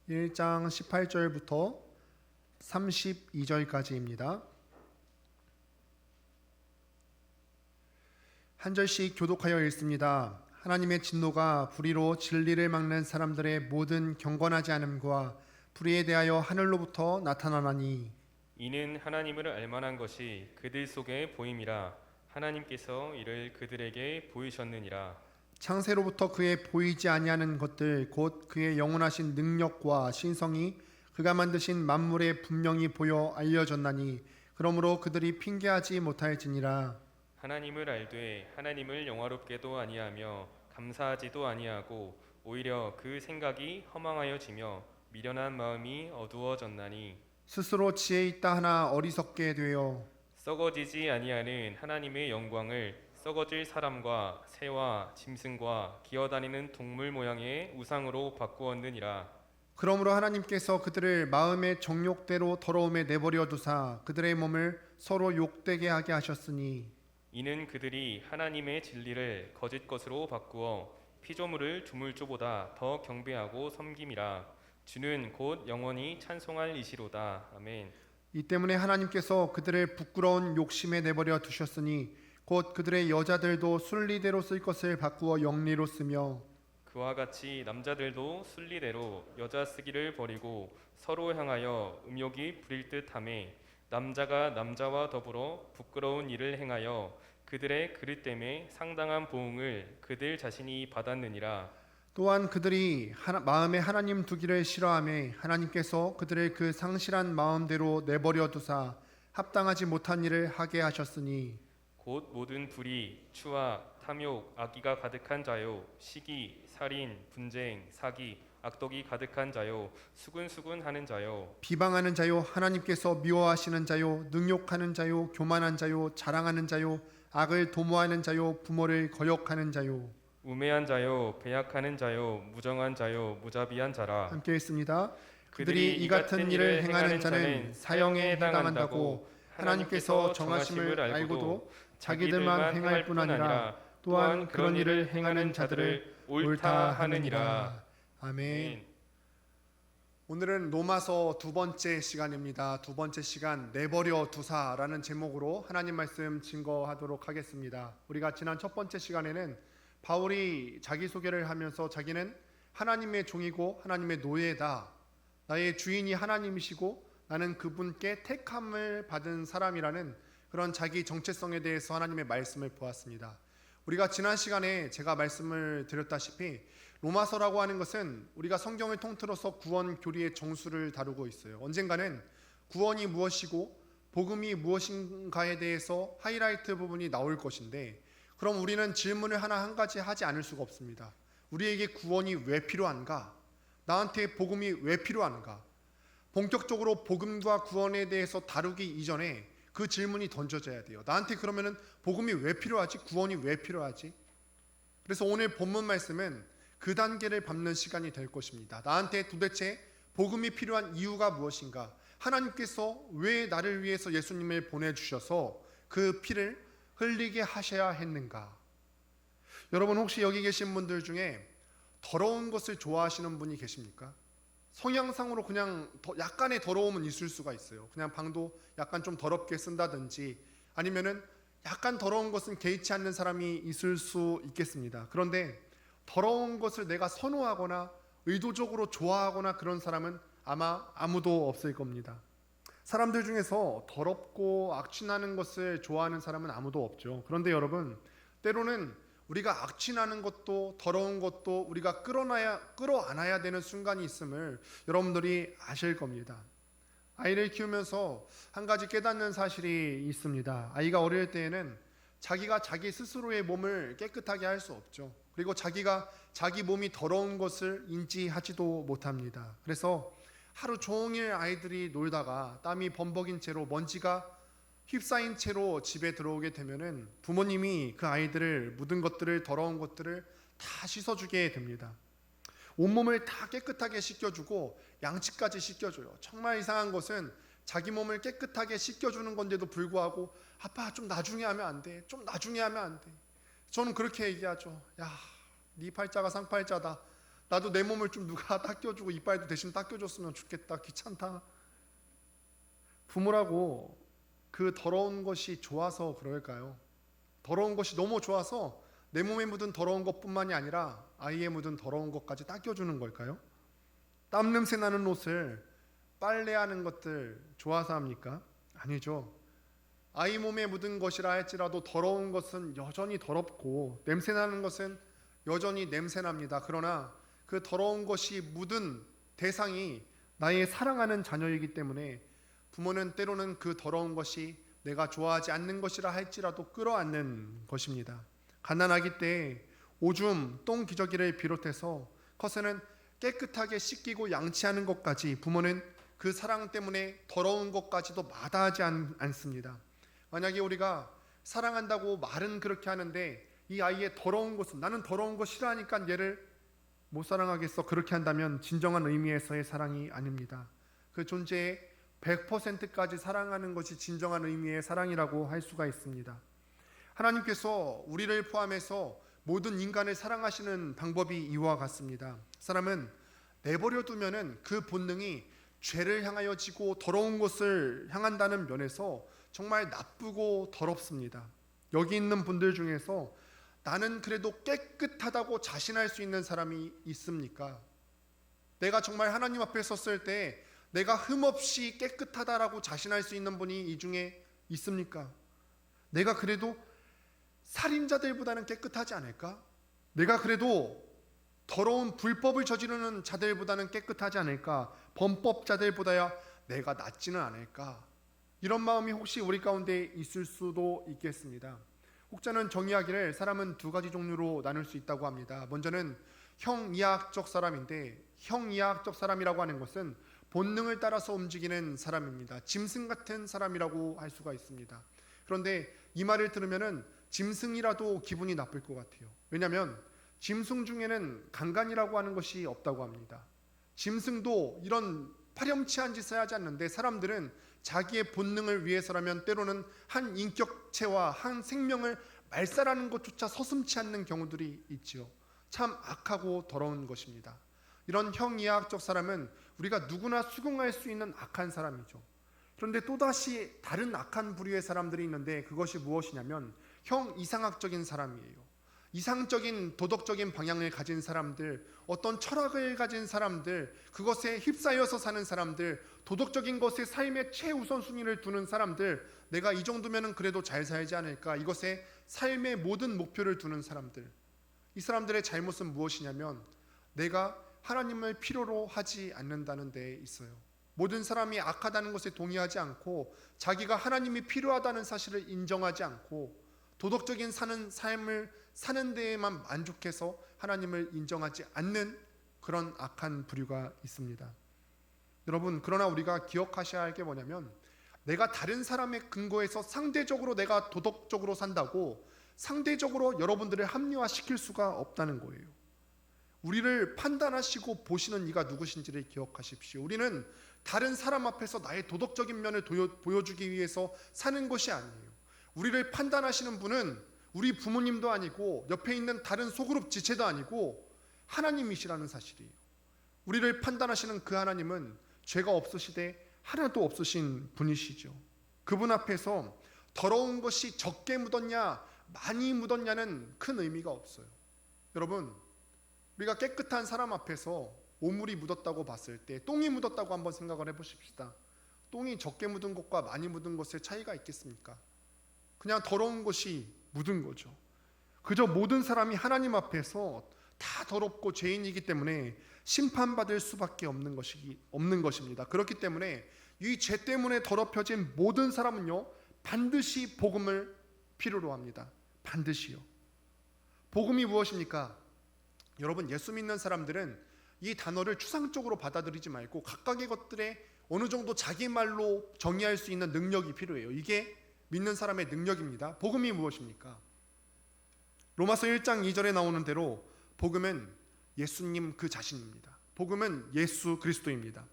1장 18절부터 32절까지입니다. 한 절씩 교독하여 읽습니다. 하나님의 진노가 불의로 진리를 막는 사람들의 모든 경건하지 않음과 불의에 대하여 하늘로부터 나타나나니 이는 하나님을 알만한 것이 그들 속에 보임이라. 하나님께서 이를 그들에게 보이셨느니라. 창세로부터 그의 보이지 아니하는 것들 곧 그의 영원하신 능력과 신성이 그가 만드신 만물에 분명히 보여 알려졌나니 그러므로 그들이 핑계하지 못할지니라. 하나님을 알되 하나님을 영화롭게도 아니하며 감사하지도 아니하고 오히려 그 생각이 허망하여지며 미련한 마음이 어두워졌나니 스스로 지혜 있다 하나 어리석게 되어 썩어지지 아니하는 하나님의 영광을 썩어질 사람과 새와 짐승과 기어다니는 동물 모양의 우상으로 바꾸었느니라. 그러므로 하나님께서 그들을 마음의 정욕대로 더러움에 내버려 두사 그들의 몸을 서로 욕되게 하게 하셨으니 이는 그들이 하나님의 진리를 거짓 것으로 바꾸어 피조물을 두물조보다 더 경배하고 섬김이라. 주는 곧 영원히 찬송할 이시로다. 아멘. 이 때문에 하나님께서 그들을 부끄러운 욕심에 내버려 두셨으니 곧 그들의 여자들도 순리대로 쓸 것을 바꾸어 영리로 쓰며 그와 같이 남자들도 순리대로 여자 쓰기를 버리고 서로 향하여 음욕이 부릴 듯하매 남자가 남자와 더불어 부끄러운 일을 행하여 그들의 그릇 때문에 상당한 보응을 그들 자신이 받았느니라. 또한 그들이 마음에 하나님 두기를 싫어하며 하나님께서 그들을 그 상실한 마음대로 내버려 두사 합당하지 못한 일을 하게 하셨으니 곧 모든 불의, 추와, 탐욕, 악의가 가득한 자요, 시기, 살인, 분쟁, 사기, 악독이 가득한 자요, 수군수군하는 자요, 비방하는 자요 하나님께서 미워하시는 자요 능욕하는 자요 교만한 자요 자랑하는 자요 악을 도모하는 자요 부모를 거역하는 자요. 우매한 자요, 배약하는 자요, 무정한 자요, 무자비한 자라. 함께 읽습니다. 그들이 이 같은 일을 행하는 자는 사형에 해당한다고 하나님께서 정하심을 알고도 자기들만 행할 뿐 아니라 또한 그런 일을 행하는 자들을 옳다 하느니라. 아멘. 오늘은 로마서 두 번째 시간입니다. 두 번째 시간 내버려 두사라는 제목으로 하나님 말씀 증거하도록 하겠습니다. 우리가 지난 첫 번째 시간에는 바울이 자기소개를 하면서 자기는 하나님의 종이고 하나님의 노예다. 나의 주인이 하나님이시고 나는 그분께 택함을 받은 사람이라는 그런 자기 정체성에 대해서 하나님의 말씀을 보았습니다. 우리가 지난 시간에 제가 말씀을 드렸다시피 로마서라고 하는 것은 우리가 성경을 통틀어서 구원 교리의 정수를 다루고 있어요. 언젠가는 구원이 무엇이고 복음이 무엇인가에 대해서 하이라이트 부분이 나올 것인데 그럼 우리는 질문을 하나 한 가지 하지 않을 수가 없습니다. 우리에게 구원이 왜 필요한가? 나한테 복음이 왜 필요한가? 본격적으로 복음과 구원에 대해서 다루기 이전에 그 질문이 던져져야 돼요. 나한테 그러면은 복음이 왜 필요하지? 구원이 왜 필요하지? 그래서 오늘 본문 말씀은 그 단계를 밟는 시간이 될 것입니다. 나한테 도대체 복음이 필요한 이유가 무엇인가? 하나님께서 왜 나를 위해서 예수님을 보내주셔서 그 피를 흘리게 하셔야 했는가? 여러분 혹시 여기 계신 분들 중에 더러운 것을 좋아하시는 분이 계십니까? 성향상으로 그냥 약간의 더러움은 있을 수가 있어요. 그냥 방도 약간 좀 더럽게 쓴다든지 아니면은 약간 더러운 것은 개의치 않는 사람이 있을 수 있겠습니다. 그런데 더러운 것을 내가 선호하거나 의도적으로 좋아하거나 그런 사람은 아마 아무도 없을 겁니다. 사람들 중에서 더럽고 악취나는 것을 좋아하는 사람은 아무도 없죠. 그런데 여러분, 때로는 우리가 악취나는 것도 더러운 것도 우리가 끌어안아야 되는 순간이 있음을 여러분들이 아실 겁니다. 아이를 키우면서 한 가지 깨닫는 사실이 있습니다. 아이가 어릴 때에는 자기가 자기 스스로의 몸을 깨끗하게 할 수 없죠. 그리고 자기가 자기 몸이 더러운 것을 인지하지도 못합니다. 그래서 하루 종일 아이들이 놀다가 땀이 범벅인 채로 먼지가 휩싸인 채로 집에 들어오게 되면은 부모님이 그 아이들을 묻은 것들을 더러운 것들을 다 씻어주게 됩니다. 온몸을 다 깨끗하게 씻겨주고 양치까지 씻겨줘요. 정말 이상한 것은 자기 몸을 깨끗하게 씻겨주는 건데도 불구하고 아빠 좀 나중에 하면 안 돼? 좀 나중에 하면 안 돼? 저는 그렇게 얘기하죠. 야, 네 팔자가 상팔자다. 나도 내 몸을 좀 누가 닦여주고 이빨도 대신 닦여줬으면 좋겠다. 귀찮다. 부모라고 그 더러운 것이 좋아서 그럴까요? 더러운 것이 너무 좋아서 내 몸에 묻은 더러운 것뿐만이 아니라 아이의 묻은 더러운 것까지 닦여주는 걸까요? 땀 냄새 나는 옷을 빨래하는 것들 좋아서 합니까? 아니죠. 아이 몸에 묻은 것이라 할지라도 더러운 것은 여전히 더럽고 냄새 나는 것은 여전히 냄새 납니다. 그러나 그 더러운 것이 묻은 대상이 나의 사랑하는 자녀이기 때문에 부모는 때로는 그 더러운 것이 내가 좋아하지 않는 것이라 할지라도 끌어안는 것입니다. 갓난아기 때 오줌, 똥 기저귀를 비롯해서 커서는 깨끗하게 씻기고 양치하는 것까지 부모는 그 사랑 때문에 더러운 것까지도 마다하지 않습니다. 만약에 우리가 사랑한다고 말은 그렇게 하는데 이 아이의 더러운 것은 나는 더러운 거 싫어하니까 얘를 못 사랑하겠어 그렇게 한다면 진정한 의미에서의 사랑이 아닙니다. 그 존재의 100%까지 사랑하는 것이 진정한 의미의 사랑이라고 할 수가 있습니다. 하나님께서 우리를 포함해서 모든 인간을 사랑하시는 방법이 이와 같습니다. 사람은 내버려 두면은 그 본능이 죄를 향하여 지고 더러운 것을 향한다는 면에서 정말 나쁘고 더럽습니다. 여기 있는 분들 중에서 나는 그래도 깨끗하다고 자신할 수 있는 사람이 있습니까? 내가 정말 하나님 앞에 섰을 때 내가 흠없이 깨끗하다라고 자신할 수 있는 분이 이 중에 있습니까? 내가 그래도 살인자들보다는 깨끗하지 않을까? 내가 그래도 더러운 불법을 저지르는 자들보다는 깨끗하지 않을까? 범법자들보다야 내가 낫지는 않을까? 이런 마음이 혹시 우리 가운데 있을 수도 있겠습니다. 혹자는 정의하기를 사람은 두 가지 종류로 나눌 수 있다고 합니다. 먼저는 형이하학적 사람인데, 형이하학적 사람이라고 하는 것은 본능을 따라서 움직이는 사람입니다. 짐승 같은 사람이라고 할 수가 있습니다. 그런데 이 말을 들으면은 짐승이라도 기분이 나쁠 것 같아요. 왜냐하면 짐승 중에는 강간이라고 하는 것이 없다고 합니다. 짐승도 이런 파렴치한 짓을 하지 않는데 사람들은 자기의 본능을 위해서라면 때로는 한 인격체와 한 생명을 말살하는 것조차 서슴지 않는 경우들이 있지요. 참 악하고 더러운 것입니다. 이런 형이하학적 사람은 우리가 누구나 수긍할 수 있는 악한 사람이죠. 그런데 또다시 다른 악한 부류의 사람들이 있는데 그것이 무엇이냐면 형이상학적인 사람이에요. 이상적인 도덕적인 방향을 가진 사람들, 어떤 철학을 가진 사람들, 그것에 휩싸여서 사는 사람들, 도덕적인 것에 삶의 최우선순위를 두는 사람들, 내가 이 정도면 그래도 잘 살지 않을까, 이것에 삶의 모든 목표를 두는 사람들. 이 사람들의 잘못은 무엇이냐면 내가 하나님을 필요로 하지 않는다는 데에 있어요. 모든 사람이 악하다는 것에 동의하지 않고 자기가 하나님이 필요하다는 사실을 인정하지 않고 도덕적인 삶을 사는 데에만 만족해서 하나님을 인정하지 않는 그런 악한 부류가 있습니다. 여러분, 그러나 우리가 기억하셔야 할 게 뭐냐면 내가 다른 사람의 근거에서 상대적으로 내가 도덕적으로 산다고 상대적으로 여러분들을 합리화시킬 수가 없다는 거예요. 우리를 판단하시고 보시는 이가 누구신지를 기억하십시오. 우리는 다른 사람 앞에서 나의 도덕적인 면을 보여주기 위해서 사는 것이 아니에요. 우리를 판단하시는 분은 우리 부모님도 아니고 옆에 있는 다른 소그룹 지체도 아니고 하나님이시라는 사실이에요. 우리를 판단하시는 그 하나님은 죄가 없으시되 하나도 없으신 분이시죠. 그분 앞에서 더러운 것이 적게 묻었냐 많이 묻었냐는 큰 의미가 없어요. 여러분, 우리가 깨끗한 사람 앞에서 오물이 묻었다고 봤을 때 똥이 묻었다고 한번 생각을 해보십시다. 똥이 적게 묻은 것과 많이 묻은 것의 차이가 있겠습니까? 그냥 더러운 것이 묻은 거죠. 그저 모든 사람이 하나님 앞에서 다 더럽고 죄인이기 때문에 심판받을 수밖에 없는 것입니다. 그렇기 때문에 이 죄 때문에 더럽혀진 모든 사람은요 반드시 복음을 필요로 합니다. 반드시요. 복음이 무엇입니까? 여러분, 예수 믿는 사람들은 이 단어를 추상적으로 받아들이지 말고 각각의 것들에 어느 정도 자기 말로 정의할 수 있는 능력이 필요해요. 이게 믿는 사람의 능력입니다. 복음이 무엇입니까? 로마서 1장 2절에 나오는 대로 복음은 예수님 그 자신입니다. 복음은 예수 그리스도입니다.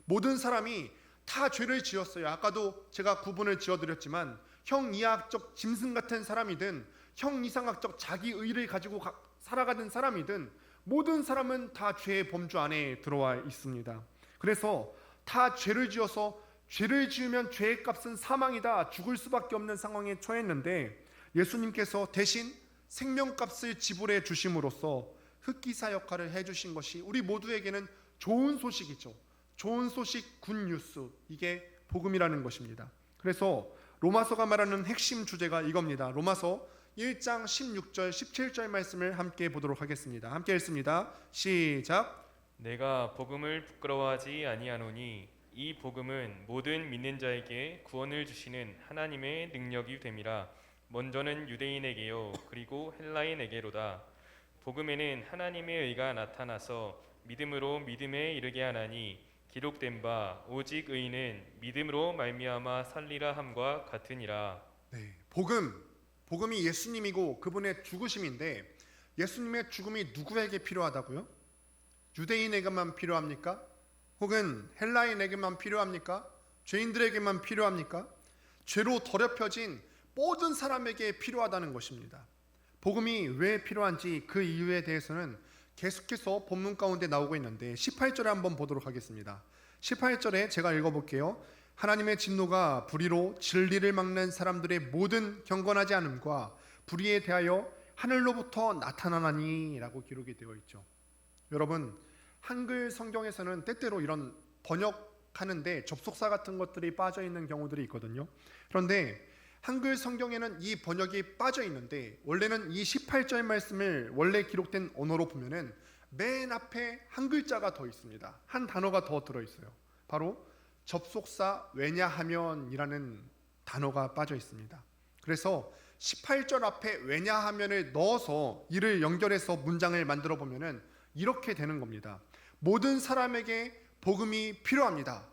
모든 사람이 다 죄를 지었어요. 아까도 제가 구분을 지어드렸지만 형이하학적 짐승 같은 사람이든 형이상학적 자기 의를 가지고 살아가는 사람이든 모든 사람은 다 죄의 범주 안에 들어와 있습니다. 그래서 다 죄를 지어서 죄를 지으면 죄의 값은 사망이다, 죽을 수밖에 없는 상황에 처했는데 예수님께서 대신 생명값을 지불해 주심으로써 흑기사 역할을 해주신 것이 우리 모두에게는 좋은 소식이죠. 좋은 소식, 굿뉴스, 이게 복음이라는 것입니다. 그래서 로마서가 말하는 핵심 주제가 이겁니다. 로마서 1장 16절 17절 말씀을 함께 보도록 하겠습니다. 함께 읽습니다. 시작. 내가 복음을 부끄러워하지 아니하노니 이 복음은 모든 믿는 자에게 구원을 주시는 하나님의 능력이 됨이라. 먼저는 유대인에게요 그리고 헬라인에게로다. 복음에는 하나님의 의가 나타나서 믿음으로 믿음에 이르게 하나니 기록된 바 오직 의인은 믿음으로 말미암아 살리라 함과 같으니라. 네, 복음이 예수님이고 그분의 죽으심인데 예수님의 죽음이 누구에게 필요하다고요? 유대인에게만 필요합니까? 혹은 헬라인에게만 필요합니까? 죄인들에게만 필요합니까? 죄로 더럽혀진 모든 사람에게 필요하다는 것입니다. 복음이 왜 필요한지 그 이유에 대해서는 계속해서 본문 가운데 나오고 있는데 18절에 한번 보도록 하겠습니다. 18절에 제가 읽어볼게요. 하나님의 진노가 불의로 진리를 막는 사람들의 모든 경건하지 않음과 불의에 대하여 하늘로부터 나타나나니 라고 기록이 되어 있죠. 여러분, 한글 성경에서는 때때로 이런 번역하는데 접속사 같은 것들이 빠져 있는 경우들이 있거든요. 그런데 한글 성경에는 이 번역이 빠져 있는데 원래는 이 18절 말씀을 원래 기록된 언어로 보면은 맨 앞에 한 글자가 더 있습니다. 한 단어가 더 들어 있어요. 바로 접속사 왜냐하면이라는 단어가 빠져 있습니다. 그래서 18절 앞에 왜냐하면을 넣어서 이를 연결해서 문장을 만들어 보면은 이렇게 되는 겁니다. 모든 사람에게 복음이 필요합니다.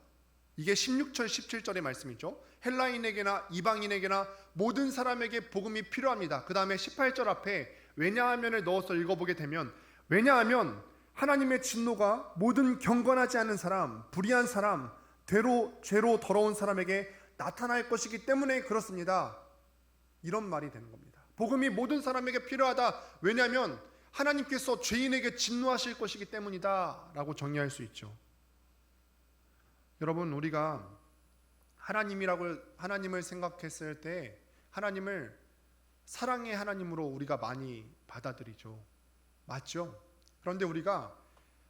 이게 16절 17절의 말씀이죠. 헬라인에게나 이방인에게나 모든 사람에게 복음이 필요합니다. 그 다음에 18절 앞에 왜냐하면을 넣어서 읽어보게 되면 왜냐하면 하나님의 진노가 모든 경건하지 않은 사람, 불의한 사람, 죄로 더러운 사람에게 나타날 것이기 때문에 그렇습니다. 이런 말이 되는 겁니다. 복음이 모든 사람에게 필요하다. 왜냐하면 하나님께서 죄인에게 진노하실 것이기 때문이다 라고 정의할 수 있죠. 여러분, 우리가 하나님을 생각했을 때 하나님을 사랑의 하나님으로 우리가 많이 받아들이죠. 맞죠? 그런데 우리가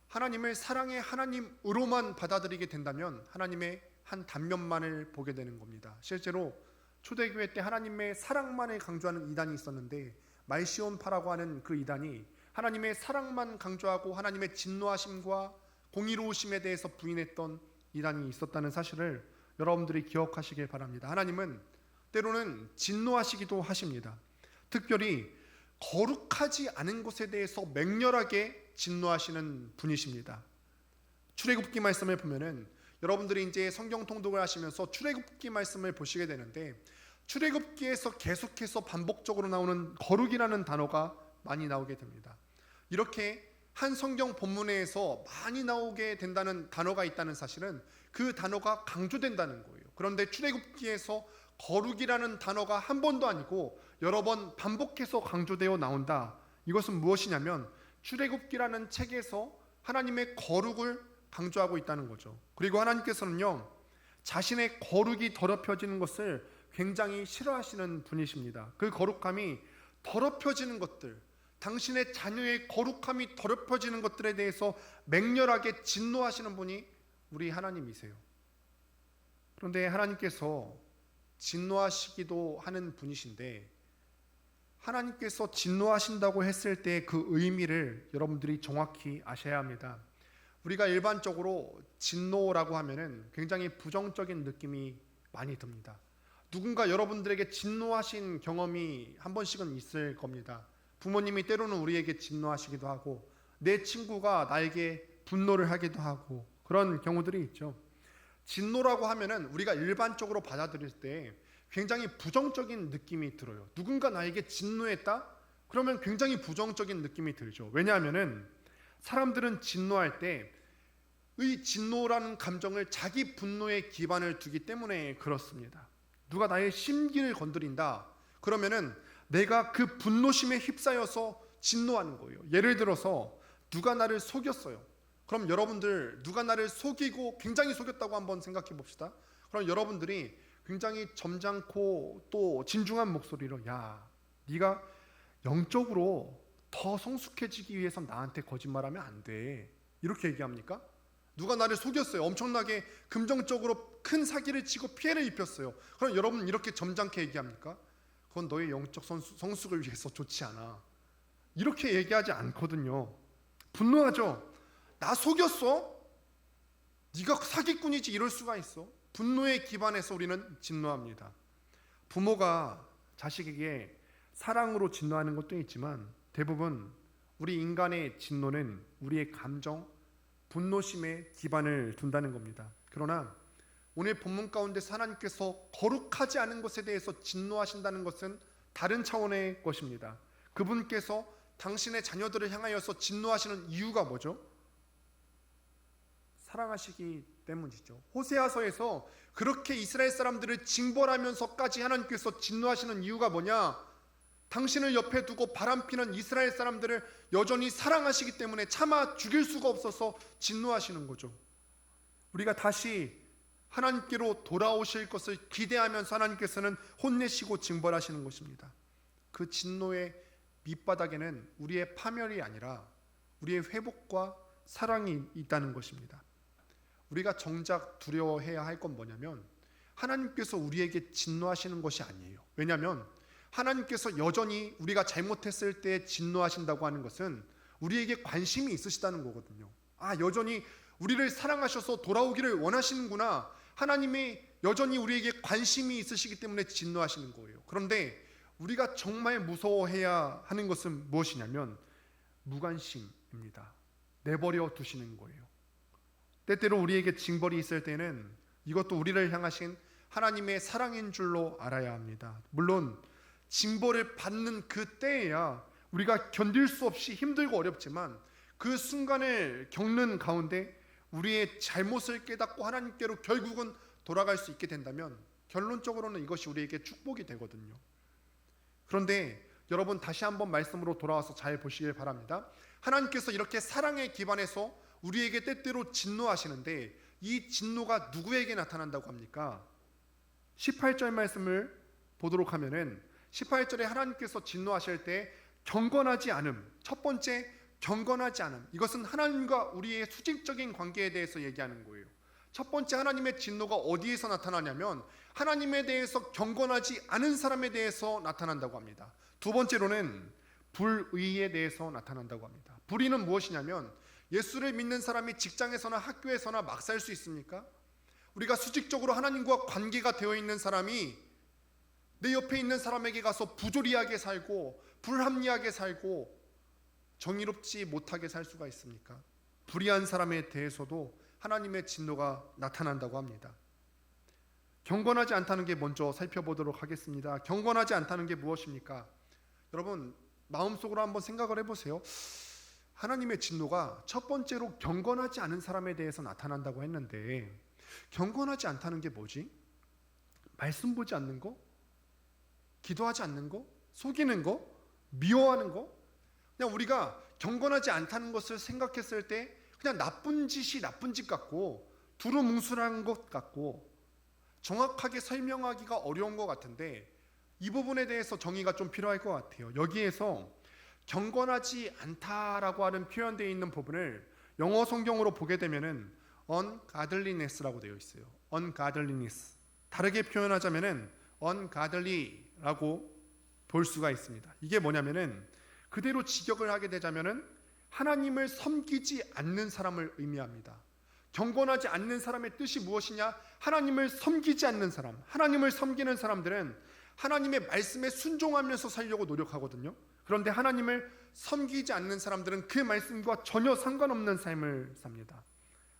하나님을 사랑의 하나님으로만 받아들이게 된다면 하나님의 한 단면만을 보게 되는 겁니다. 실제로 초대교회 때 하나님의 사랑만을 강조하는 이단이 있었는데 말시온파라고 하는 그 이단이 하나님의 사랑만 강조하고 하나님의 진노하심과 공의로우심에 대해서 부인했던 이단이 있었다는 사실을 여러분들이 기억하시길 바랍니다. 하나님은 때로는 진노하시기도 하십니다. 특별히 거룩하지 않은 것에 대해서 맹렬하게 진노하시는 분이십니다. 출애굽기 말씀을 보면은 여러분들이 이제 성경 통독을 하시면서 출애굽기 말씀을 보시게 되는데 출애굽기에서 계속해서 반복적으로 나오는 거룩이라는 단어가 많이 나오게 됩니다. 이렇게 한 성경 본문에서 많이 나오게 된다는 단어가 있다는 사실은 그 단어가 강조된다는 거예요. 그런데 출애굽기에서 거룩이라는 단어가 한 번도 아니고 여러 번 반복해서 강조되어 나온다. 이것은 무엇이냐면 출애굽기라는 책에서 하나님의 거룩을 강조하고 있다는 거죠. 그리고 하나님께서는요, 자신의 거룩이 더럽혀지는 것을 굉장히 싫어하시는 분이십니다. 그 거룩함이 더럽혀지는 것들, 당신의 자녀의 거룩함이 더럽혀지는 것들에 대해서 맹렬하게 진노하시는 분이 우리 하나님이세요. 그런데 하나님께서 진노하시기도 하는 분이신데 하나님께서 진노하신다고 했을 때 그 의미를 여러분들이 정확히 아셔야 합니다. 우리가 일반적으로 진노라고 하면은 굉장히 부정적인 느낌이 많이 듭니다. 누군가 여러분들에게 진노하신 경험이 한 번씩은 있을 겁니다. 부모님이 때로는 우리에게 진노하시기도 하고 내 친구가 나에게 분노를 하기도 하고 그런 경우들이 있죠. 진노라고 하면은 우리가 일반적으로 받아들일 때 굉장히 부정적인 느낌이 들어요. 누군가 나에게 진노했다? 그러면 굉장히 부정적인 느낌이 들죠. 왜냐하면은 사람들은 진노할 때 이 진노라는 감정을 자기 분노에 기반을 두기 때문에 그렇습니다. 누가 나의 심기를 건드린다 그러면은 내가 그 분노심에 휩싸여서 진노하는 거예요. 예를 들어서 누가 나를 속였어요. 그럼 여러분들 누가 나를 속이고 굉장히 속였다고 한번 생각해 봅시다. 그럼 여러분들이 굉장히 점잖고 또 진중한 목소리로 야, 네가 영적으로 더 성숙해지기 위해서 나한테 거짓말하면 안 돼. 이렇게 얘기합니까? 누가 나를 속였어요. 엄청나게 금전적으로 큰 사기를 치고 피해를 입혔어요. 그럼 여러분 이렇게 점잖게 얘기합니까? 그건 너의 영적 성숙을 위해서 좋지 않아. 이렇게 얘기하지 않거든요. 분노하죠. 나 속였어? 네가 사기꾼이지. 이럴 수가 있어. 분노에 기반해서 우리는 진노합니다. 부모가 자식에게 사랑으로 진노하는 것도 있지만 대부분 우리 인간의 진노는 우리의 감정, 분노심에 기반을 둔다는 겁니다. 그러나 오늘 본문 가운데 하나님께서 거룩하지 않은 것에 대해서 진노하신다는 것은 다른 차원의 것입니다. 그분께서 당신의 자녀들을 향하여서 진노하시는 이유가 뭐죠? 사랑하시기 때문이죠. 호세아서에서 그렇게 이스라엘 사람들을 징벌하면서까지 하나님께서 진노하시는 이유가 뭐냐? 당신을 옆에 두고 바람피는 이스라엘 사람들을 여전히 사랑하시기 때문에 차마 죽일 수가 없어서 진노하시는 거죠. 우리가 다시 하나님께로 돌아오실 것을 기대하면서 하나님께서는 혼내시고 징벌하시는 것입니다. 그 진노의 밑바닥에는 우리의 파멸이 아니라 우리의 회복과 사랑이 있다는 것입니다. 우리가 정작 두려워해야 할 건 뭐냐면 하나님께서 우리에게 진노하시는 것이 아니에요. 왜냐하면 하나님께서 여전히 우리가 잘못했을 때 진노하신다고 하는 것은 우리에게 관심이 있으시다는 거거든요. 아, 여전히 우리를 사랑하셔서 돌아오기를 원하시는구나. 하나님이 여전히 우리에게 관심이 있으시기 때문에 진노하시는 거예요. 그런데 우리가 정말 무서워해야 하는 것은 무엇이냐면 무관심입니다. 내버려 두시는 거예요. 때때로 우리에게 징벌이 있을 때는 이것도 우리를 향하신 하나님의 사랑인 줄로 알아야 합니다. 물론 징벌을 받는 그 때에야 우리가 견딜 수 없이 힘들고 어렵지만 그 순간을 겪는 가운데 우리의 잘못을 깨닫고 하나님께로 결국은 돌아갈 수 있게 된다면 결론적으로는 이것이 우리에게 축복이 되거든요. 그런데 여러분 다시 한번 말씀으로 돌아와서 잘 보시길 바랍니다. 하나님께서 이렇게 사랑에 기반해서 우리에게 때때로 진노하시는데 이 진노가 누구에게 나타난다고 합니까? 18절 말씀을 보도록 하면은 18절에 하나님께서 진노하실 때 경건하지 않음, 첫 번째 경건하지 않음, 이것은 하나님과 우리의 수직적인 관계에 대해서 얘기하는 거예요. 첫 번째 하나님의 진노가 어디에서 나타나냐면 하나님에 대해서 경건하지 않은 사람에 대해서 나타난다고 합니다. 두 번째로는 불의에 대해서 나타난다고 합니다. 불의는 무엇이냐면 예수를 믿는 사람이 직장에서나 학교에서나 막 살 수 있습니까? 우리가 수직적으로 하나님과 관계가 되어 있는 사람이 내 옆에 있는 사람에게 가서 부조리하게 살고 불합리하게 살고 정의롭지 못하게 살 수가 있습니까? 불의한 사람에 대해서도 하나님의 진노가 나타난다고 합니다. 경건하지 않다는 게 먼저 살펴보도록 하겠습니다. 경건하지 않다는 게 무엇입니까? 여러분 마음속으로 한번 생각을 해보세요. 하나님의 진노가 첫 번째로 경건하지 않은 사람에 대해서 나타난다고 했는데 경건하지 않다는 게 뭐지? 말씀 보지 않는 거? 기도하지 않는 거? 속이는 거? 미워하는 거? 그냥 우리가 경건하지 않다는 것을 생각했을 때 그냥 나쁜 짓이 나쁜 짓 같고 두루뭉술한 것 같고 정확하게 설명하기가 어려운 것 같은데 이 부분에 대해서 정의가 좀 필요할 것 같아요. 여기에서 경건하지 않다라고 하는 표현되어 있는 부분을 영어 성경으로 보게 되면은 ungodliness라고 되어 있어요. ungodliness. 다르게 표현하자면은 ungodly라고 볼 수가 있습니다. 이게 뭐냐면은 그대로 직역을 하게 되자면은 하나님을 섬기지 않는 사람을 의미합니다. 경건하지 않는 사람의 뜻이 무엇이냐? 하나님을 섬기지 않는 사람. 하나님을 섬기는 사람들은 하나님의 말씀에 순종하면서 살려고 노력하거든요. 그런데 하나님을 섬기지 않는 사람들은 그 말씀과 전혀 상관없는 삶을 삽니다.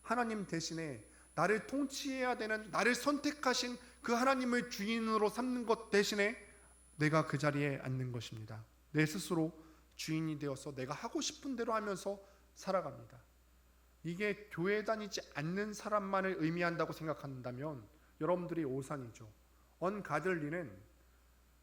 하나님 대신에 나를 통치해야 되는, 나를 선택하신 그 하나님을 주인으로 삼는 것 대신에 내가 그 자리에 앉는 것입니다. 내 스스로 주인이 되어서 내가 하고 싶은 대로 하면서 살아갑니다. 이게 교회 다니지 않는 사람만을 의미한다고 생각한다면 여러분들이 오산이죠. 언가들리는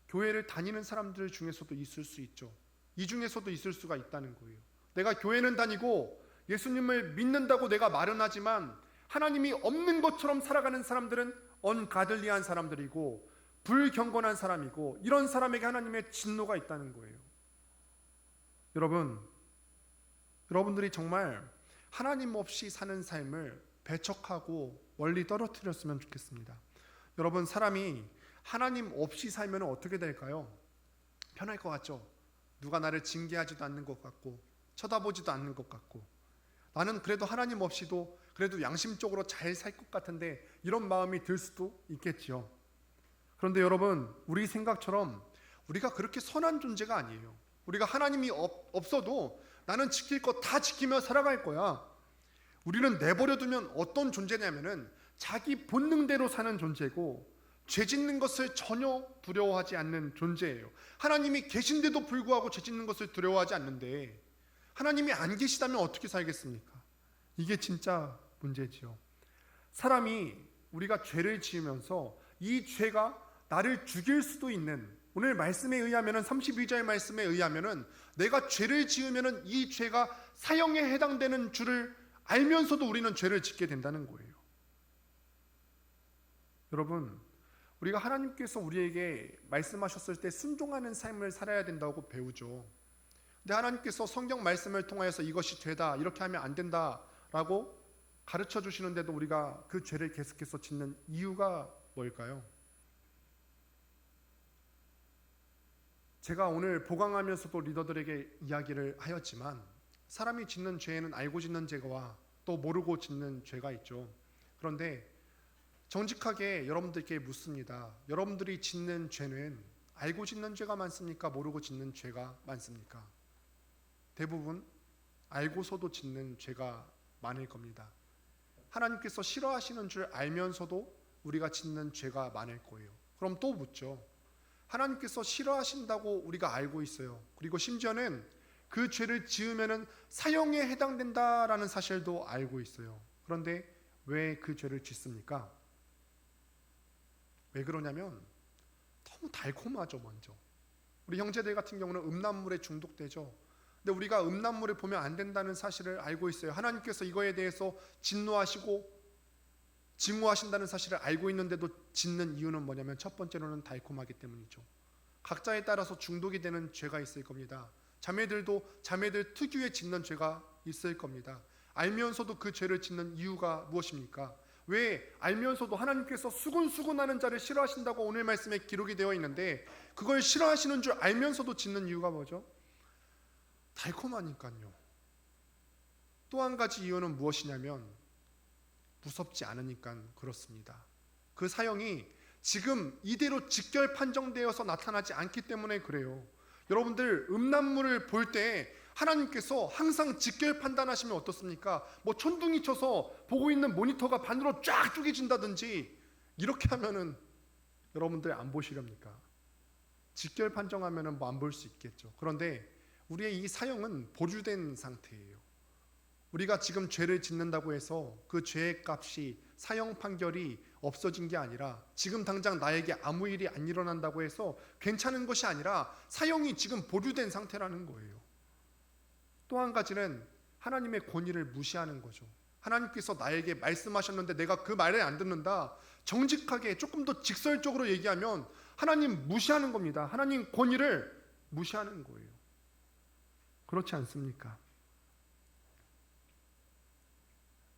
교회를 다니는 사람들 중에서도 있을 수 있죠. 이 중에서도 있을 수가 있다는 거예요. 내가 교회는 다니고 예수님을 믿는다고 내가 말은 하지만 하나님이 없는 것처럼 살아가는 사람들은 언가들리한 사람들이고 불경건한 사람이고, 이런 사람에게 하나님의 진노가 있다는 거예요. 여러분들이 정말 하나님 없이 사는 삶을 배척하고 멀리 떨어뜨렸으면 좋겠습니다. 여러분, 사람이 하나님 없이 살면 어떻게 될까요? 편할 것 같죠? 누가 나를 징계하지도 않는 것 같고 쳐다보지도 않는 것 같고, 나는 그래도 하나님 없이도 그래도 양심적으로 잘 살 것 같은데, 이런 마음이 들 수도 있겠지요. 그런데 여러분, 우리 생각처럼 우리가 그렇게 선한 존재가 아니에요. 우리가 하나님이 없어도 나는 지킬 거 다 지키며 살아갈 거야. 우리는 내버려두면 어떤 존재냐면은 자기 본능대로 사는 존재고, 죄 짓는 것을 전혀 두려워하지 않는 존재예요. 하나님이 계신데도 불구하고 죄 짓는 것을 두려워하지 않는데, 하나님이 안 계시다면 어떻게 살겠습니까? 이게 진짜 문제지요. 사람이, 우리가 죄를 지으면서 이 죄가 나를 죽일 수도 있는, 오늘 말씀에 의하면은 32절 말씀에 의하면은 내가 죄를 지으면은 이 죄가 사형에 해당되는 줄을 알면서도 우리는 죄를 짓게 된다는 거예요. 여러분, 우리가 하나님께서 우리에게 말씀하셨을 때 순종하는 삶을 살아야 된다고 배우죠. 근데 하나님께서 성경 말씀을 통하여서 이것이 죄다, 이렇게 하면 안 된다라고 가르쳐 주시는데도 우리가 그 죄를 계속해서 짓는 이유가 뭘까요? 제가 오늘 보강하면서도 리더들에게 이야기를 하였지만, 사람이 짓는 죄에는 알고 짓는 죄와 또 모르고 짓는 죄가 있죠. 그런데 정직하게 여러분들께 묻습니다. 여러분들이 짓는 죄는 알고 짓는 죄가 많습니까? 모르고 짓는 죄가 많습니까? 대부분 알고서도 짓는 죄가 많을 겁니다. 하나님께서 싫어하시는 줄 알면서도 우리가 짓는 죄가 많을 거예요. 그럼 또 묻죠. 하나님께서 싫어하신다고 우리가 알고 있어요. 그리고 심지어는 그 죄를 지으면은 사형에 해당된다라는 사실도 알고 있어요. 그런데 왜 그 죄를 짓습니까? 왜 그러냐면 너무 달콤하죠. 먼저 우리 형제들 같은 경우는 음란물에 중독되죠. 근데 우리가 음란물을 보면 안 된다는 사실을 알고 있어요. 하나님께서 이거에 대해서 진노하시고 증오하신다는 사실을 알고 있는데도 짓는 이유는 뭐냐면, 첫 번째로는 달콤하기 때문이죠. 각자에 따라서 중독이 되는 죄가 있을 겁니다. 자매들도 자매들 특유의 짓는 죄가 있을 겁니다. 알면서도 그 죄를 짓는 이유가 무엇입니까? 왜 알면서도 하나님께서 수군수군하는 자를 싫어하신다고 오늘 말씀에 기록이 되어 있는데, 그걸 싫어하시는 줄 알면서도 짓는 이유가 뭐죠? 달콤하니까요. 또 한 가지 이유는 무엇이냐면, 무섭지 않으니까 그렇습니다. 그 사형이 지금 이대로 직결 판정되어서 나타나지 않기 때문에 그래요. 여러분들, 음란물을 볼 때 하나님께서 항상 직결 판단하시면 어떻습니까? 뭐 천둥이 쳐서 보고 있는 모니터가 반으로 쫙 쪼개진다든지 이렇게 하면은 여러분들 안 보시렵니까? 직결 판정하면은 뭐 안 볼 수 있겠죠. 그런데 우리의 이 사형은 보류된 상태예요. 우리가 지금 죄를 짓는다고 해서 그 죄의 값이, 사형 판결이 없어진 게 아니라, 지금 당장 나에게 아무 일이 안 일어난다고 해서 괜찮은 것이 아니라 사형이 지금 보류된 상태라는 거예요. 또 한 가지는 하나님의 권위를 무시하는 거죠. 하나님께서 나에게 말씀하셨는데 내가 그 말을 안 듣는다. 정직하게 조금 더 직설적으로 얘기하면 하나님 무시하는 겁니다. 하나님 권위를 무시하는 거예요. 그렇지 않습니까?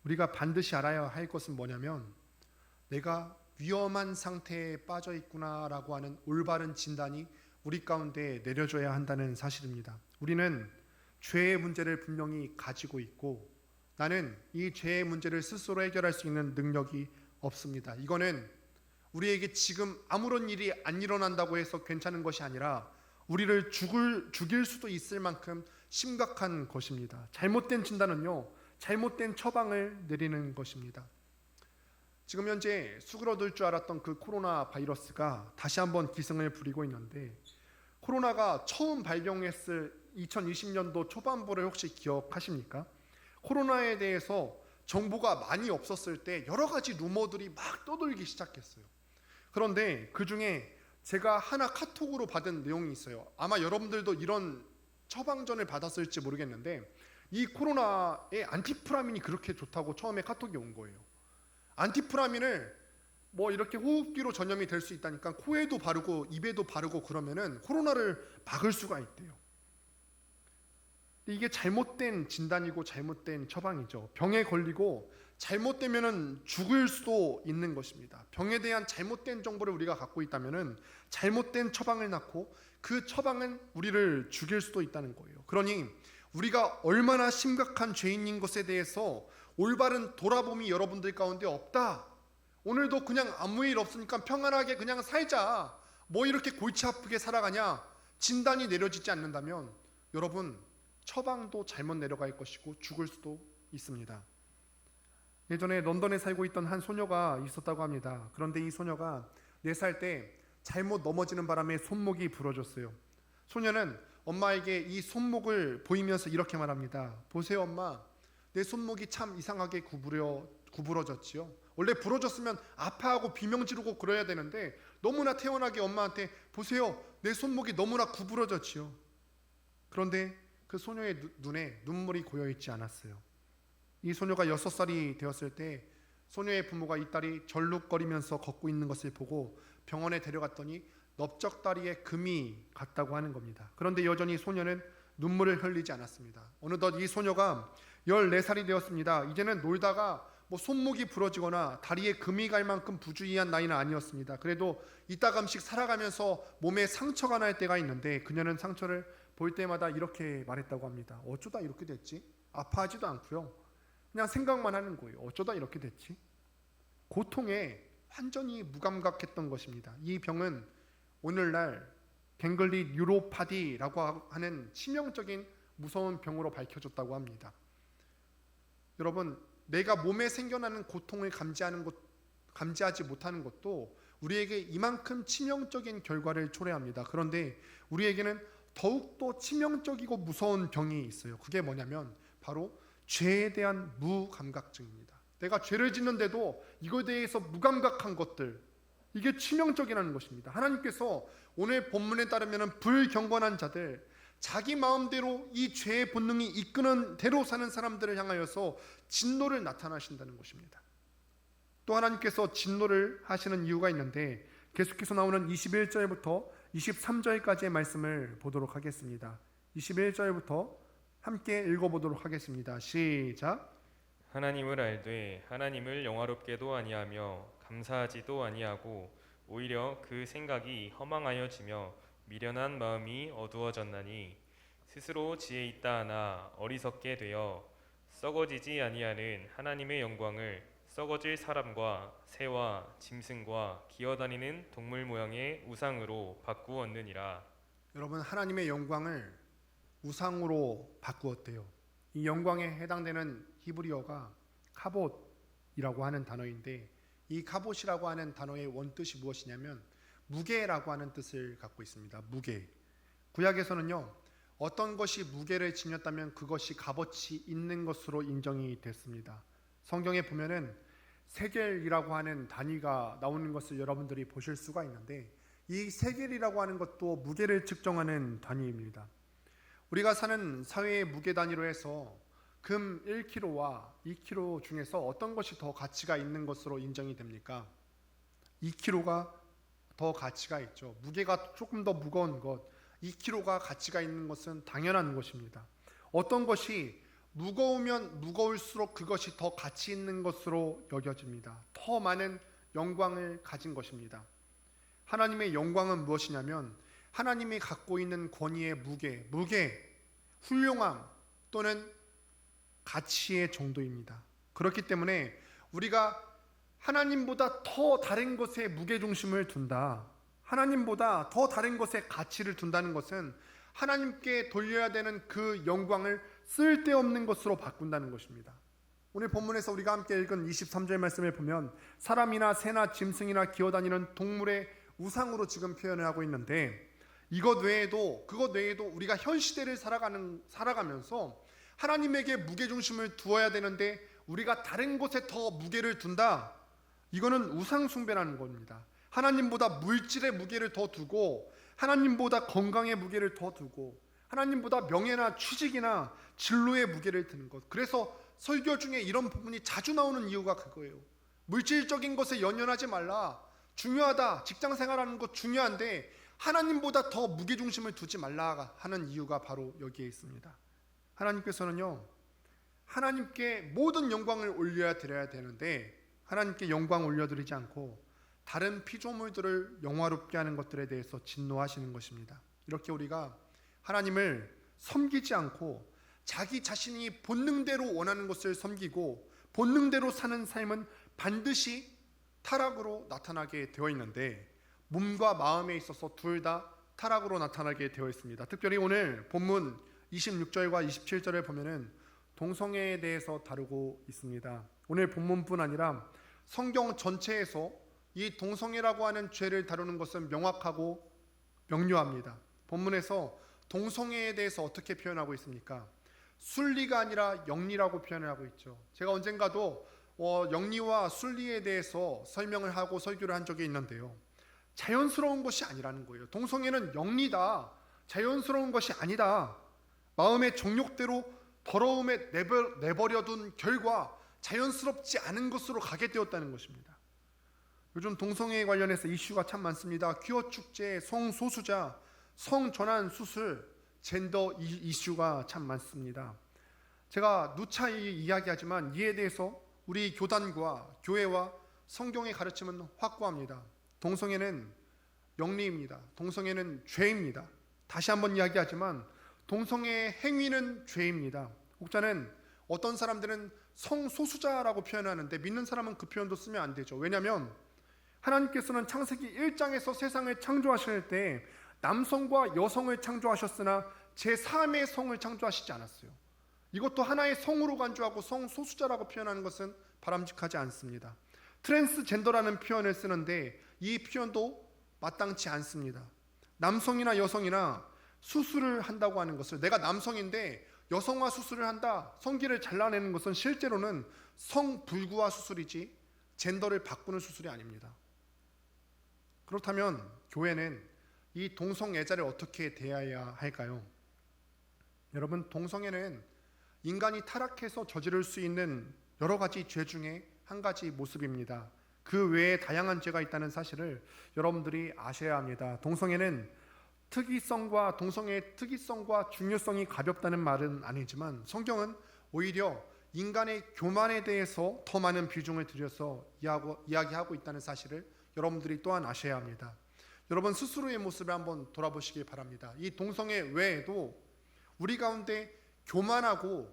우리가 반드시 알아야 할 것은 뭐냐면, 내가 위험한 상태에 빠져 있구나라고 하는 올바른 진단이 우리 가운데 내려져야 한다는 사실입니다. 우리는 죄의 문제를 분명히 가지고 있고, 나는 이 죄의 문제를 스스로 해결할 수 있는 능력이 없습니다. 이거는 우리에게 지금 아무런 일이 안 일어난다고 해서 괜찮은 것이 아니라 우리를 죽일 수도 있을 만큼 심각한 것입니다. 잘못된 진단은요, 잘못된 처방을 내리는 것입니다. 지금 현재 수그러들 줄 알았던 그 코로나 바이러스가 다시 한번 기승을 부리고 있는데, 코로나가 처음 발병했을 2020년도 초반부를 혹시 기억하십니까? 코로나에 대해서 정보가 많이 없었을 때 여러 가지 루머들이 막 떠돌기 시작했어요. 그런데 그 중에 제가 하나 카톡으로 받은 내용이 있어요. 아마 여러분들도 이런 처방전을 받았을지 모르겠는데, 이 코로나에 안티프라민이 그렇게 좋다고 처음에 카톡이 온 거예요. 안티프라민을 뭐 이렇게 호흡기로 전염이 될 수 있다니까 코에도 바르고 입에도 바르고 그러면은 코로나를 막을 수가 있대요. 이게 잘못된 진단이고 잘못된 처방이죠. 병에 걸리고 잘못되면은 죽을 수도 있는 것입니다. 병에 대한 잘못된 정보를 우리가 갖고 있다면은 잘못된 처방을 낳고 그 처방은 우리를 죽일 수도 있다는 거예요. 그러니 우리가 얼마나 심각한 죄인인 것에 대해서 올바른 돌아봄이 여러분들 가운데 없다. 오늘도 그냥 아무 일 없으니까 평안하게 그냥 살자. 뭐 이렇게 골치 아프게 살아가냐. 진단이 내려지지 않는다면 여러분 처방도 잘못 내려갈 것이고 죽을 수도 있습니다. 예전에 런던에 살고 있던 한 소녀가 있었다고 합니다. 그런데 이 소녀가 4살 때 잘못 넘어지는 바람에 손목이 부러졌어요. 소녀는 엄마에게 이 손목을 보이면서 이렇게 말합니다. 보세요 엄마, 내 손목이 참 이상하게 구부러졌지요. 원래 부러졌으면 아파하고 비명 지르고 그래야 되는데 너무나 태연하게 엄마한테 보세요 내 손목이 너무나 구부러졌지요. 그런데 그 소녀의 눈에 눈물이 고여있지 않았어요. 이 소녀가 6살이 되었을 때 소녀의 부모가 이 딸이 절룩거리면서 걷고 있는 것을 보고 병원에 데려갔더니 넓적다리에 금이 갔다고 하는 겁니다. 그런데 여전히 소녀는 눈물을 흘리지 않았습니다. 어느덧 이 소녀가 14살이 되었습니다. 이제는 놀다가 뭐 손목이 부러지거나 다리에 금이 갈 만큼 부주의한 나이는 아니었습니다. 그래도 이따금씩 살아가면서 몸에 상처가 날 때가 있는데 그녀는 상처를 볼 때마다 이렇게 말했다고 합니다. 어쩌다 이렇게 됐지? 아파하지도 않고요. 그냥 생각만 하는 거예요. 어쩌다 이렇게 됐지? 고통에 완전히 무감각했던 것입니다. 이 병은 오늘날 갱글리 뉴로파디라고 하는 치명적인 무서운 병으로 밝혀졌다고 합니다. 여러분, 내가 몸에 생겨나는 고통을 감지하지 못하는 것도 우리에게 이만큼 치명적인 결과를 초래합니다. 그런데 우리에게는 더욱더 치명적이고 무서운 병이 있어요. 그게 뭐냐면 바로 죄에 대한 무감각증입니다. 내가 죄를 짓는데도 이거에 대해서 무감각한 것들, 이게 치명적이라는 것입니다. 하나님께서 오늘 본문에 따르면 불경건한 자들, 자기 마음대로 이 죄의 본능이 이끄는 대로 사는 사람들을 향하여서 진노를 나타나신다는 것입니다. 또 하나님께서 진노를 하시는 이유가 있는데 계속해서 나오는 21절부터 23절까지의 말씀을 보도록 하겠습니다. 21절부터 함께 읽어보도록 하겠습니다. 시작. 하나님을 알되 하나님을 영화롭게도 아니하며 감사하지도 아니하고 오히려 그 생각이 허망하여지며 미련한 마음이 어두워졌나니 스스로 지혜 있다 하나 어리석게 되어 썩어지지 아니하는 하나님의 영광을 썩어질 사람과 새와 짐승과 기어다니는 동물 모양의 우상으로 바꾸었느니라. 여러분, 하나님의 영광을 우상으로 바꾸었대요. 이 영광에 해당되는 히브리어가 카봇이라고 하는 단어인데 이 카봇이라고 하는 단어의 원뜻이 무엇이냐면 무게라고 하는 뜻을 갖고 있습니다. 무게. 구약에서는요, 어떤 것이 무게를 지녔다면 그것이 값어치 있는 것으로 인정이 됐습니다. 성경에 보면은 세겔이라고 하는 단위가 나오는 것을 여러분들이 보실 수가 있는데 이 세겔이라고 하는 것도 무게를 측정하는 단위입니다. 우리가 사는 사회의 무게 단위로 해서 금 1kg와 2kg 중에서 어떤 것이 더 가치가 있는 것으로 인정이 됩니까? 2kg가 더 가치가 있죠. 무게가 조금 더 무거운 것, 2kg가 가치가 있는 것은 당연한 것입니다. 어떤 것이 무거우면 무거울수록 그것이 더 가치 있는 것으로 여겨집니다. 더 많은 영광을 가진 것입니다. 하나님의 영광은 무엇이냐면 하나님이 갖고 있는 권위의 무게, 훌륭함 또는 가치의 정도입니다. 그렇기 때문에 우리가 하나님보다 더 다른 것에 무게중심을 둔다, 하나님보다 더 다른 것에 가치를 둔다는 것은 하나님께 돌려야 되는 그 영광을 쓸데없는 것으로 바꾼다는 것입니다. 오늘 본문에서 우리가 함께 읽은 23절 말씀을 보면 사람이나 새나 짐승이나 기어다니는 동물의 우상으로 지금 표현을 하고 있는데 그것 외에도 우리가 현 시대를 살아가면서 하나님에게 무게중심을 두어야 되는데 우리가 다른 곳에 더 무게를 둔다. 이거는 우상 숭배라는 겁니다. 하나님보다 물질의 무게를 더 두고 하나님보다 건강의 무게를 더 두고 하나님보다 명예나 취직이나 진로의 무게를 드는 것. 그래서 설교 중에 이런 부분이 자주 나오는 이유가 그거예요. 물질적인 것에 연연하지 말라. 중요하다. 직장 생활하는 것 중요한데 하나님보다 더 무게중심을 두지 말라 하는 이유가 바로 여기에 있습니다. 하나님께서는요, 하나님께 모든 영광을 올려야 드려야 되는데 하나님께 영광 올려드리지 않고 다른 피조물들을 영화롭게 하는 것들에 대해서 진노하시는 것입니다. 이렇게 우리가 하나님을 섬기지 않고 자기 자신이 본능대로 원하는 것을 섬기고 본능대로 사는 삶은 반드시 타락으로 나타나게 되어 있는데 몸과 마음에 있어서 둘 다 타락으로 나타나게 되어 있습니다. 특별히 오늘 본문 26절과 27절에 보면은 동성애에 대해서 다루고 있습니다. 오늘 본문뿐 아니라 성경 전체에서 이 동성애라고 하는 죄를 다루는 것은 명확하고 명료합니다. 본문에서 동성애에 대해서 어떻게 표현하고 있습니까? 순리가 아니라 영리라고 표현을 하고 있죠. 제가 언젠가도 영리와 순리에 대해서 설명을 하고 설교를 한 적이 있는데요. 자연스러운 것이 아니라는 거예요. 동성애는 영리다, 자연스러운 것이 아니다. 마음의 정욕대로 더러움에 내버려둔 결과 자연스럽지 않은 것으로 가게 되었다는 것입니다. 요즘 동성애에 관련해서 이슈가 참 많습니다. 퀴어 축제, 성소수자, 성전환 수술, 젠더 이슈가 참 많습니다. 제가 누차 이야기하지만 이에 대해서 우리 교단과 교회와 성경의 가르침은 확고합니다. 동성애는 영리입니다. 동성애는 죄입니다. 다시 한번 이야기하지만 동성애의 행위는 죄입니다. 혹자는 어떤 사람들은 성소수자라고 표현하는데 믿는 사람은 그 표현도 쓰면 안 되죠. 왜냐하면 하나님께서는 창세기 1장에서 세상을 창조하실 때 남성과 여성을 창조하셨으나 제3의 성을 창조하시지 않았어요. 이것도 하나의 성으로 간주하고 성소수자라고 표현하는 것은 바람직하지 않습니다. 트랜스젠더라는 표현을 쓰는데 이 표현도 마땅치 않습니다. 남성이나 여성이나 수술을 한다고 하는 것을, 내가 남성인데 여성화 수술을 한다, 성기를 잘라내는 것은 실제로는 성불구화 수술이지 젠더를 바꾸는 수술이 아닙니다. 그렇다면 교회는 이 동성애자를 어떻게 대해야 할까요? 여러분, 동성애는 인간이 타락해서 저지를 수 있는 여러 가지 죄 중에 한 가지 모습입니다. 그 외에 다양한 죄가 있다는 사실을 여러분들이 아셔야 합니다. 동성애의 특이성과 중요성이 가볍다는 말은 아니지만 성경은 오히려 인간의 교만에 대해서 더 많은 비중을 들여서 이야기하고 있다는 사실을 여러분들이 또한 아셔야 합니다. 여러분 스스로의 모습을 한번 돌아보시기 바랍니다. 이 동성애 외에도 우리 가운데 교만하고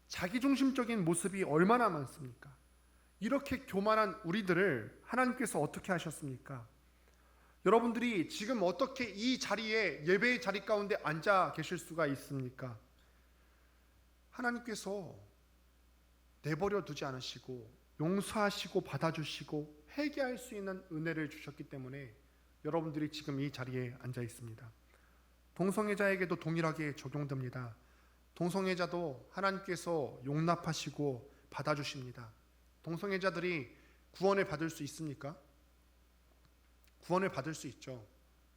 자기중심적인 모습이 얼마나 많습니까? 이렇게 교만한 우리들을 하나님께서 어떻게 하셨습니까? 여러분들이 지금 어떻게 이 자리에, 예배의 자리 가운데 앉아 계실 수가 있습니까? 하나님께서 내버려 두지 않으시고 용서하시고 받아주시고 회개할 수 있는 은혜를 주셨기 때문에 여러분들이 지금 이 자리에 앉아 있습니다. 동성애자에게도 동일하게 적용됩니다. 동성애자도 하나님께서 용납하시고 받아주십니다. 동성애자들이 구원을 받을 수 있습니까? 구원을 받을 수 있죠.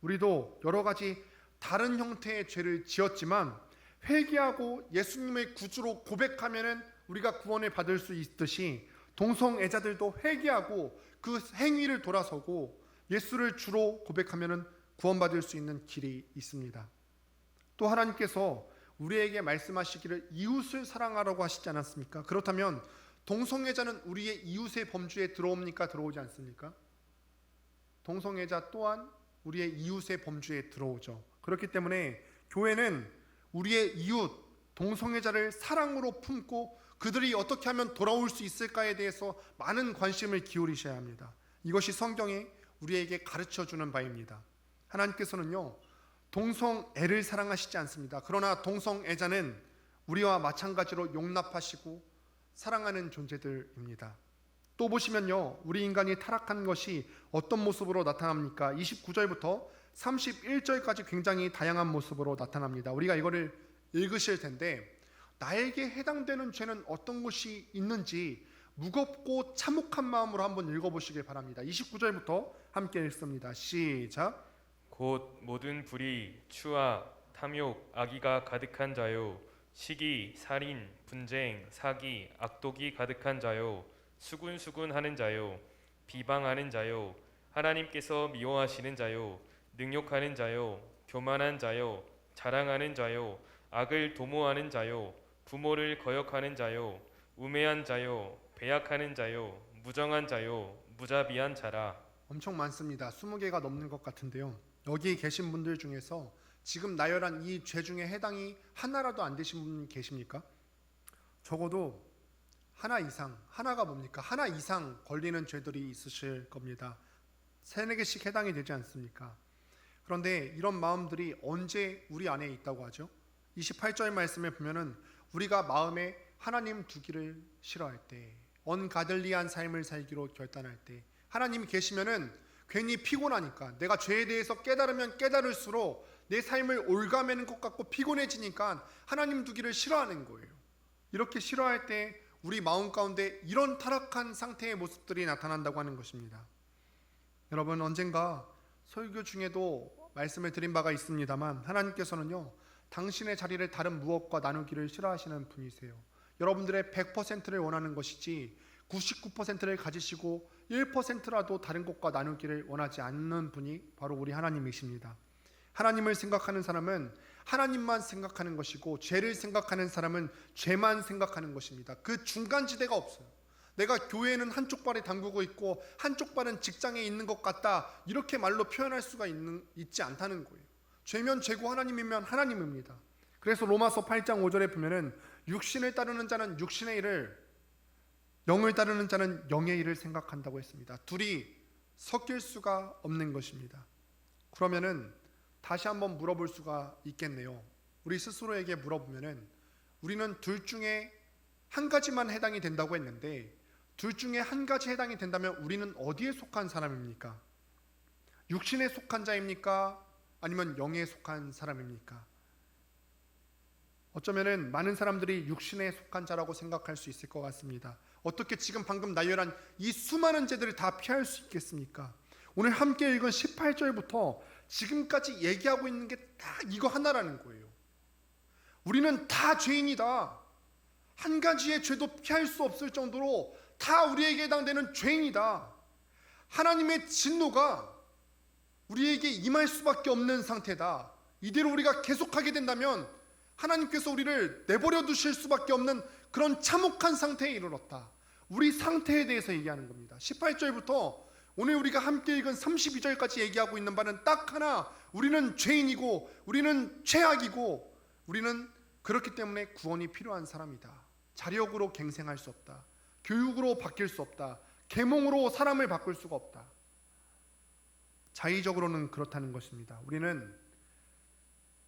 우리도 여러 가지 다른 형태의 죄를 지었지만 회개하고 예수님의 구주로 고백하면은 우리가 구원을 받을 수 있듯이 동성애자들도 회개하고 그 행위를 돌아서고 예수를 주로 고백하면은 구원받을 수 있는 길이 있습니다. 또 하나님께서 우리에게 말씀하시기를 이웃을 사랑하라고 하시지 않았습니까? 그렇다면 동성애자는 우리의 이웃의 범주에 들어옵니까? 들어오지 않습니까? 동성애자 또한 우리의 이웃의 범주에 들어오죠. 그렇기 때문에 교회는 우리의 이웃, 동성애자를 사랑으로 품고 그들이 어떻게 하면 돌아올 수 있을까에 대해서 많은 관심을 기울이셔야 합니다. 이것이 성경이 우리에게 가르쳐주는 바입니다. 하나님께서는요, 동성애를 사랑하시지 않습니다. 그러나 동성애자는 우리와 마찬가지로 용납하시고 사랑하는 존재들입니다. 또 보시면요, 우리 인간이 타락한 것이 어떤 모습으로 나타납니까? 29절부터 31절까지 굉장히 다양한 모습으로 나타납니다. 우리가 이거를 읽으실 텐데 나에게 해당되는 죄는 어떤 것이 있는지 무겁고 참혹한 마음으로 한번 읽어보시길 바랍니다. 29절부터 함께 읽습니다. 시작. 곧 모든 불의, 추와 탐욕, 악의가 가득한 자요, 시기, 살인, 분쟁, 사기, 악독이 가득한 자요, 수군수군하는 자요, 비방하는 자요, 하나님께서 미워하시는 자요, 능욕하는 자요, 교만한 자요, 자랑하는 자요, 악을 도모하는 자요, 부모를 거역하는 자요, 우매한 자요, 배약하는 자요, 무정한 자요, 무자비한 자라. 엄청 많습니다. 20개가 넘는 것 같은데요. 여기 계신 분들 중에서 지금 나열한 이 죄 중에 해당이 하나라도 안 되신 분 계십니까? 적어도 하나 이상, 하나가 뭡니까? 하나 이상 걸리는 죄들이 있으실 겁니다. 3-4개씩 해당이 되지 않습니까? 그런데 이런 마음들이 언제 우리 안에 있다고 하죠? 28절 말씀에 보면은 우리가 마음에 하나님 두기를 싫어할 때, 언가들리한 삶을 살기로 결단할 때, 하나님이 계시면은 괜히 피곤하니까, 내가 죄에 대해서 깨달으면 깨달을수록 내 삶을 올가매는 것 같고 피곤해지니까 하나님 두기를 싫어하는 거예요. 이렇게 싫어할 때 우리 마음 가운데 이런 타락한 상태의 모습들이 나타난다고 하는 것입니다. 여러분, 언젠가 설교 중에도 말씀을 드린 바가 있습니다만, 하나님께서는요, 당신의 자리를 다른 무엇과 나누기를 싫어하시는 분이세요. 여러분들의 100%를 원하는 것이지 99%를 가지시고 1%라도 다른 것과 나누기를 원하지 않는 분이 바로 우리 하나님이십니다. 하나님을 생각하는 사람은 하나님만 생각하는 것이고, 죄를 생각하는 사람은 죄만 생각하는 것입니다. 그 중간지대가 없어요. 내가 교회에는 한쪽 발에 담그고 있고 한쪽 발은 직장에 있는 것 같다, 이렇게 말로 표현할 수가 있지 않다는 거예요. 죄면 죄고 하나님이면 하나님입니다. 그래서 로마서 8장 5절에 보면은 육신을 따르는 자는 육신의 일을, 영을 따르는 자는 영의 일을 생각한다고 했습니다. 둘이 섞일 수가 없는 것입니다. 그러면은 다시 한번 물어볼 수가 있겠네요. 우리 스스로에게 물어보면은 우리는 둘 중에 한 가지만 해당이 된다고 했는데, 둘 중에 한 가지 해당이 된다면 우리는 어디에 속한 사람입니까? 육신에 속한 자입니까? 아니면 영에 속한 사람입니까? 어쩌면은 많은 사람들이 육신에 속한 자라고 생각할 수 있을 것 같습니다. 어떻게 지금 방금 나열한 이 수많은 죄들을 다 피할 수 있겠습니까? 오늘 함께 읽은 18절부터 지금까지 얘기하고 있는 게 딱 이거 하나라는 거예요. 우리는 다 죄인이다. 한 가지의 죄도 피할 수 없을 정도로 다 우리에게 해당되는 죄인이다. 하나님의 진노가 우리에게 임할 수밖에 없는 상태다. 이대로 우리가 계속하게 된다면 하나님께서 우리를 내버려 두실 수밖에 없는 그런 참혹한 상태에 이르렀다. 우리 상태에 대해서 얘기하는 겁니다. 18절부터 오늘 우리가 함께 읽은 32절까지 얘기하고 있는 바는 딱 하나, 우리는 죄인이고 우리는 최악이고 우리는 그렇기 때문에 구원이 필요한 사람이다. 자력으로 갱생할 수 없다. 교육으로 바뀔 수 없다. 계몽으로 사람을 바꿀 수가 없다. 자의적으로는 그렇다는 것입니다. 우리는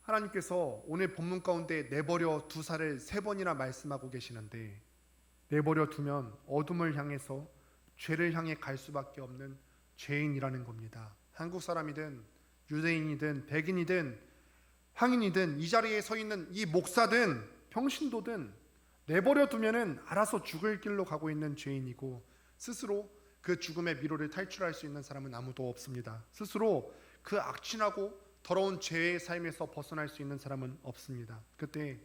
하나님께서 오늘 본문 가운데 내버려 두사를 3번이나 말씀하고 계시는데, 내버려 두면 어둠을 향해서 죄를 향해 갈 수밖에 없는 죄인이라는 겁니다. 한국 사람이든 유대인이든 백인이든 황인이든 이 자리에 서 있는 이 목사든 평신도든 내버려 두면은 알아서 죽을 길로 가고 있는 죄인이고, 스스로 그 죽음의 미로를 탈출할 수 있는 사람은 아무도 없습니다. 스스로 그 악취나고 더러운 죄의 삶에서 벗어날 수 있는 사람은 없습니다. 그때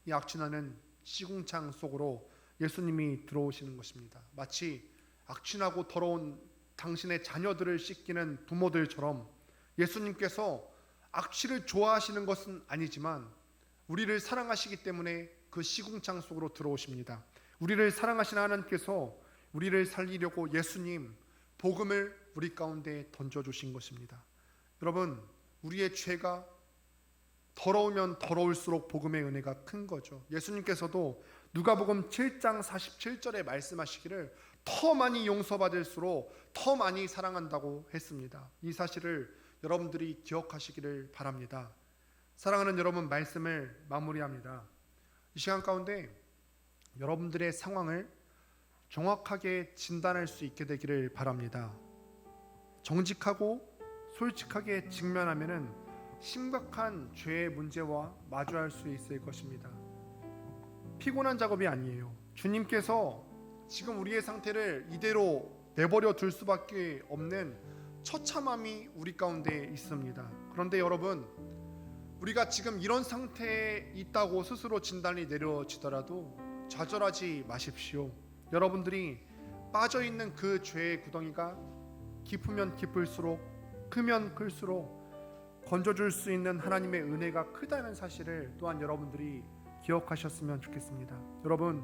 이 악취나는 시궁창 속으로 예수님이 들어오시는 것입니다. 마치 악취나고 더러운 당신의 자녀들을 씻기는 부모들처럼 예수님께서 악취를 좋아하시는 것은 아니지만 우리를 사랑하시기 때문에 그 시궁창 속으로 들어오십니다. 우리를 사랑하시는 하나님께서 우리를 살리려고 예수님 복음을 우리 가운데 던져주신 것입니다. 여러분, 우리의 죄가 더러우면 더러울수록 복음의 은혜가 큰 거죠. 예수님께서도 누가복음 7장 47절에 말씀하시기를 더 많이 용서받을수록 더 많이 사랑한다고 했습니다. 이 사실을 여러분들이 기억하시기를 바랍니다. 사랑하는 여러분, 말씀을 마무리합니다. 이 시간 가운데 여러분들의 상황을 정확하게 진단할 수 있게 되기를 바랍니다. 정직하고 솔직하게 직면하면은 심각한 죄의 문제와 마주할 수 있을 것입니다. 피곤한 작업이 아니에요. 주님께서 지금 우리의 상태를 이대로 내버려 둘 수밖에 없는 처참함이 우리 가운데 있습니다. 그런데 여러분, 우리가 지금 이런 상태에 있다고 스스로 진단이 내려지더라도 좌절하지 마십시오. 여러분들이 빠져있는 그 죄의 구덩이가 깊으면 깊을수록, 크면 클수록 건져줄 수 있는 하나님의 은혜가 크다는 사실을 또한 여러분들이 기억하셨으면 좋겠습니다. 여러분,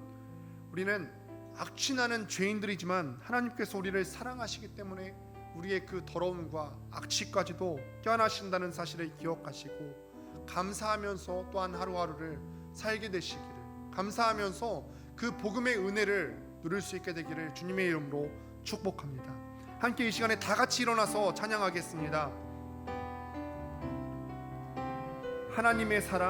우리는 악취나는 죄인들이지만 하나님께서 우리를 사랑하시기 때문에 우리의 그 더러움과 악취까지도 껴안으신다는 사실을 기억하시고 감사하면서 또한 하루하루를 살게 되시기를, 감사하면서 그 복음의 은혜를 누릴 수 있게 되기를 주님의 이름으로 축복합니다. 함께 이 시간에 다 같이 일어나서 찬양하겠습니다. 하나님의 사랑